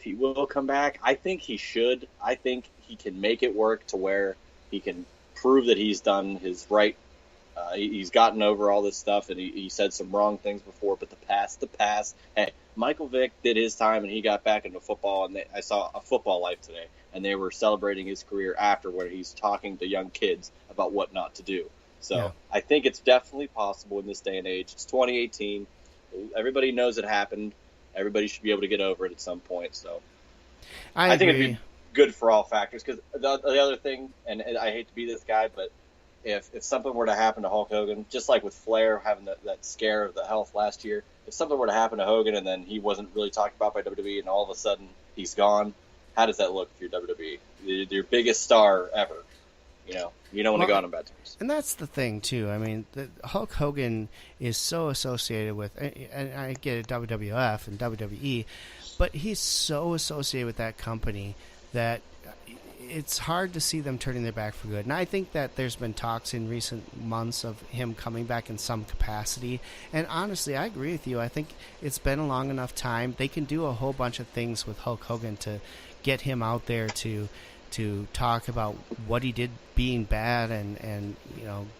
he will come back. I think he should. I think he can make it work to where he can prove that he's done his right. He's gotten over all this stuff, and he said some wrong things before. But the past. Hey, Michael Vick did his time, and he got back into football. And I saw a Football Life today, and they were celebrating his career after, where he's talking to young kids about what not to do. Yeah, So I think it's definitely possible in this day and age. It's 2018. Everybody knows it happened. Everybody should be able to get over it at some point. So I I think it'd agree. be good for all factors. Because the other thing, and I hate to be this guy, but if something were to happen to Hulk Hogan, just like with Flair having that scare of the health last year, if something were to happen to Hogan and then he wasn't really talked about by WWE and all of a sudden he's gone, how does that look for your WWE? Your biggest star ever. You don't want to go Well, out on bad terms. and that's the thing too. I mean, Hulk Hogan is so associated with, and I get it, WWF and WWE, but he's so associated with that company that it's hard to see them turning their back for good. And I think that there's been talks in recent months of him coming back in some capacity. And honestly, I agree with you. I think it's been a long enough time. They can do a whole bunch of things with Hulk Hogan to get him out there to talk about what he did being bad, and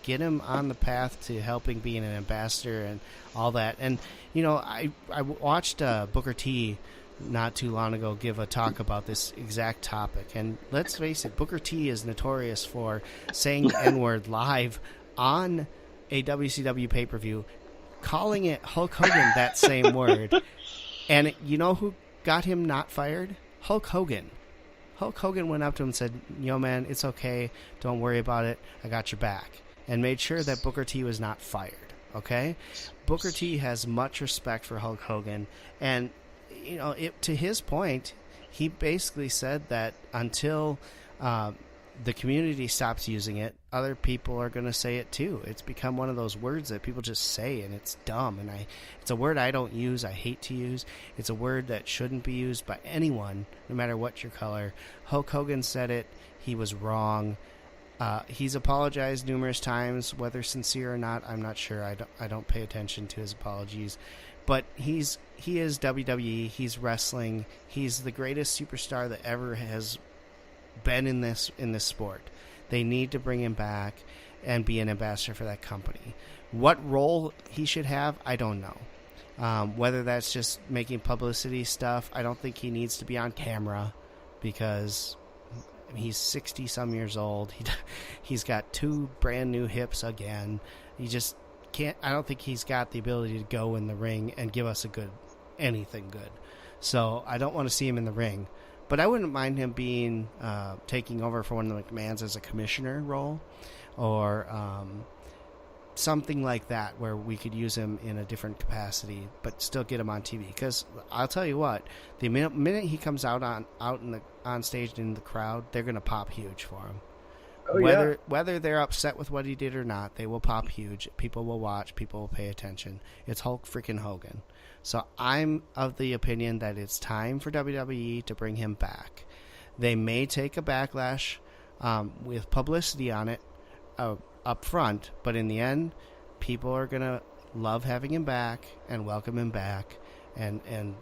get him on the path to helping being an ambassador and all that. And I watched Booker T not too long ago give a talk about this exact topic, and let's face it, Booker T is notorious for saying the N-word live on a WCW pay-per-view, calling it Hulk Hogan that same word. And you know who got him not fired? Hulk Hogan. Hulk Hogan went up to him and said, "Yo, man, it's okay. Don't worry about it. I got your back." And made sure that Booker T was not fired. Okay? Booker T has much respect for Hulk Hogan. And, to his point, he basically said that until the community stops using it, other people are going to say it too. It's become one of those words that people just say, and it's dumb. And it's a word I don't use. I hate to use. It's a word that shouldn't be used by anyone, no matter what your color. Hulk Hogan said it. He was wrong. He's apologized numerous times, whether sincere or not. I'm not sure. I don't pay attention to his apologies. But he is WWE. He's wrestling. He's the greatest superstar that ever has been in this sport. They need to bring him back and be an ambassador for that company. What role he should have, I don't know. Whether that's just making publicity stuff, I don't think he needs to be on camera because he's 60-some years old. He's got 2 brand new hips again. He just can't. I don't think he's got the ability to go in the ring and give us anything good. So I don't want to see him in the ring. But I wouldn't mind him being taking over for one of the McMahons as a commissioner role, or something like that, where we could use him in a different capacity, but still get him on TV. Because I'll tell you what, the minute he comes out on stage in the crowd, they're gonna pop huge for him. Oh yeah. Whether they're upset with what he did or not, they will pop huge. People will watch. People will pay attention. It's Hulk freaking Hogan. So I'm of the opinion that it's time for WWE to bring him back. They may take a backlash with publicity on it up front, but in the end, people are going to love having him back and welcome him back, and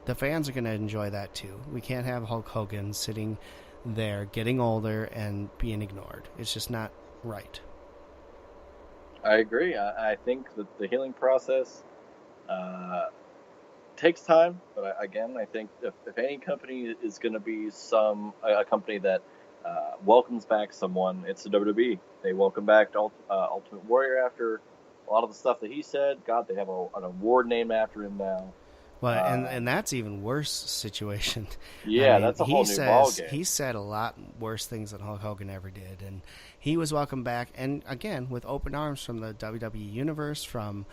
the fans are going to enjoy that too. We can't have Hulk Hogan sitting there getting older and being ignored. It's just not right. I agree. I think that the healing process takes time, but again, I think if any company is going to be a company that welcomes back someone, it's the WWE. They welcome back Ultimate Warrior after a lot of the stuff that he said. God, they have an award named after him now. Well, and that's even worse situation. Yeah, that's a whole new ballgame. He said a lot worse things than Hulk Hogan ever did, and he was welcomed back, and again with open arms from the WWE universe, from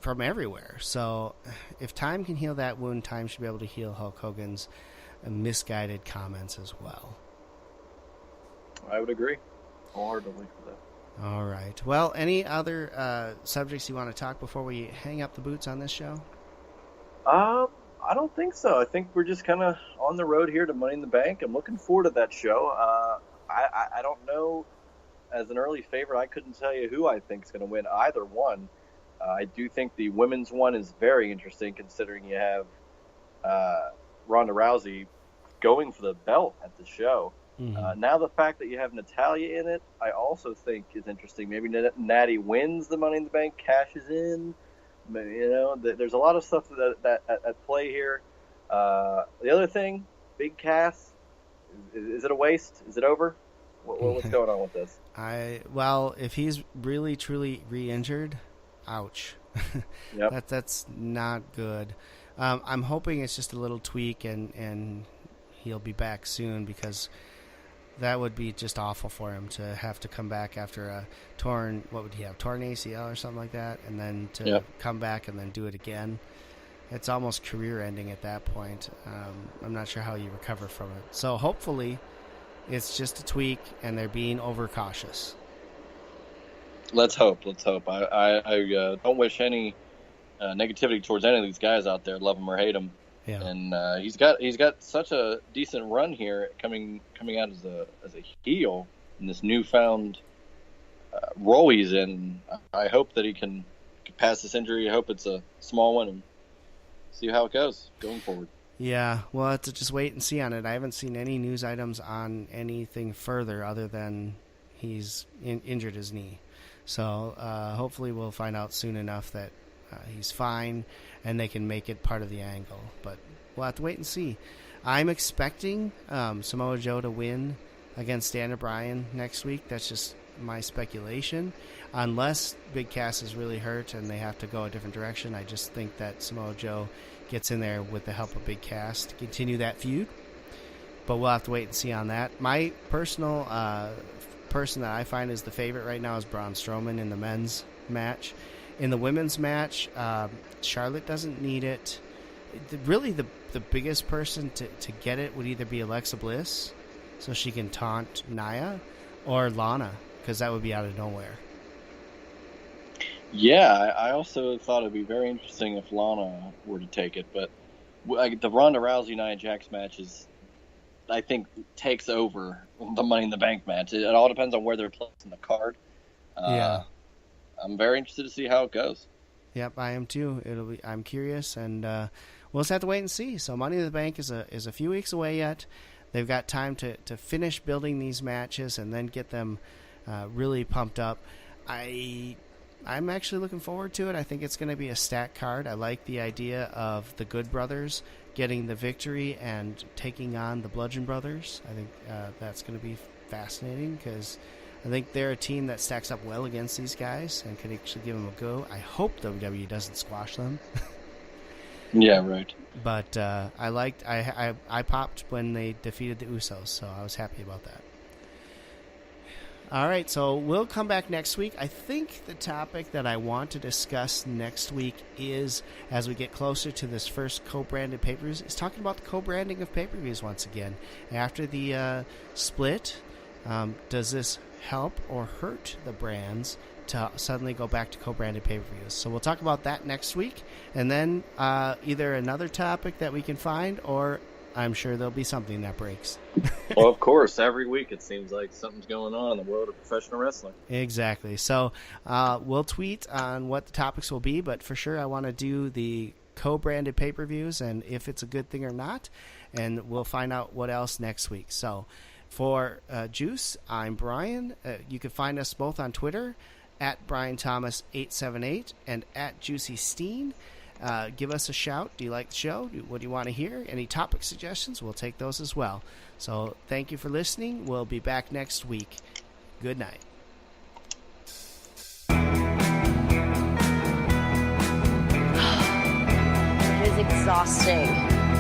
everywhere. So if time can heal that wound, time should be able to heal Hulk Hogan's misguided comments as well. I would agree wholeheartedly for that. All right. Well, any other subjects you want to talk before we hang up the boots on this show? I don't think so. I think we're just kind of on the road here to Money in the Bank. I'm looking forward to that show. I don't know. As an early favorite, I couldn't tell you who I think is going to win either one. I do think the women's one is very interesting, considering you have Ronda Rousey going for the belt at the show. Mm-hmm. Now the fact that you have Natalya in it, I also think is interesting. Maybe Natty wins the Money in the Bank, cashes in. There's a lot of stuff that at play here. The other thing, Big Cass, is it a waste? Is it over? What's going on with this? Well, if he's really truly re-injured, ouch. Yep. That's not good. I'm hoping it's just a little tweak and he'll be back soon, because that would be just awful for him to have to come back after a torn ACL or something like that, and then to come back and then do it again. It's almost career ending at that point. I'm not sure how you recover from it. So hopefully it's just a tweak and they're being overcautious. Let's hope. I don't wish any negativity towards any of these guys out there, love them or hate them. Yeah. And he's got such a decent run here, coming out as a heel in this newfound role he's in. I hope that he can pass this injury. I hope it's a small one, and see how it goes going forward. Yeah, we'll have to just wait and see on it. I haven't seen any news items on anything further other than he's injured his knee. So hopefully we'll find out soon enough that he's fine and they can make it part of the angle. But we'll have to wait and see. I'm expecting Samoa Joe to win against Daniel Bryan next week. That's just my speculation. Unless Big Cass is really hurt and they have to go a different direction, I just think that Samoa Joe gets in there with the help of Big Cass to continue that feud. But we'll have to wait and see on that. My personal person that I find is the favorite right now is Braun Strowman in the men's match. In the women's match, Charlotte doesn't need it. Really, the biggest person to get it would either be Alexa Bliss, so she can taunt Nia, or Lana, because that would be out of nowhere. Yeah, I also thought it would be very interesting if Lana were to take it, but the Ronda Rousey Nia Jax match I think, takes over the Money in the Bank match. It all depends on where they're placed in the card. Yeah. I'm very interested to see how it goes. Yep, I am too. I'm curious, and we'll just have to wait and see. So Money in the Bank is a few weeks away yet. They've got time to finish building these matches and then get them really pumped up. I'm actually looking forward to it. I think it's going to be a stacked card. I like the idea of the Good Brothers getting the victory and taking on the Bludgeon Brothers. I think that's going to be fascinating, because I think they're a team that stacks up well against these guys and could actually give them a go. I hope WWE doesn't squash them. Yeah, right. But I popped when they defeated the Usos, so I was happy about that. All right, so we'll come back next week. I think the topic that I want to discuss next week is, as we get closer to this first co-branded pay-per-views, is talking about the co-branding of pay-per-views once again. After the split, does this help or hurt the brands to suddenly go back to co-branded pay-per-views? So we'll talk about that next week, and then either another topic that we can find, or I'm sure there'll be something that breaks. Well, of course, every week it seems like something's going on in the world of professional wrestling. Exactly. So we'll tweet on what the topics will be, but for sure I want to do the co-branded pay-per-views and if it's a good thing or not, and we'll find out what else next week. So for Juice, I'm Brian. You can find us both on Twitter at BrianThomas878 and at JuicySteen. Give us a shout. Do you like the show? What do you want to hear? Any topic suggestions? We'll take those as well. So thank you for listening. We'll be back next week. Good night. It is exhausting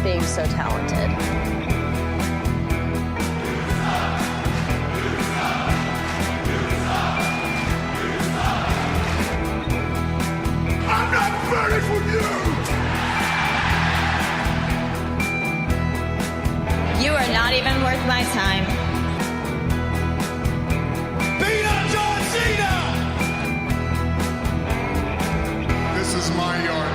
being so talented. I'm not finished with you! You are not even worth my time. Beat up John Cena! This is my yard.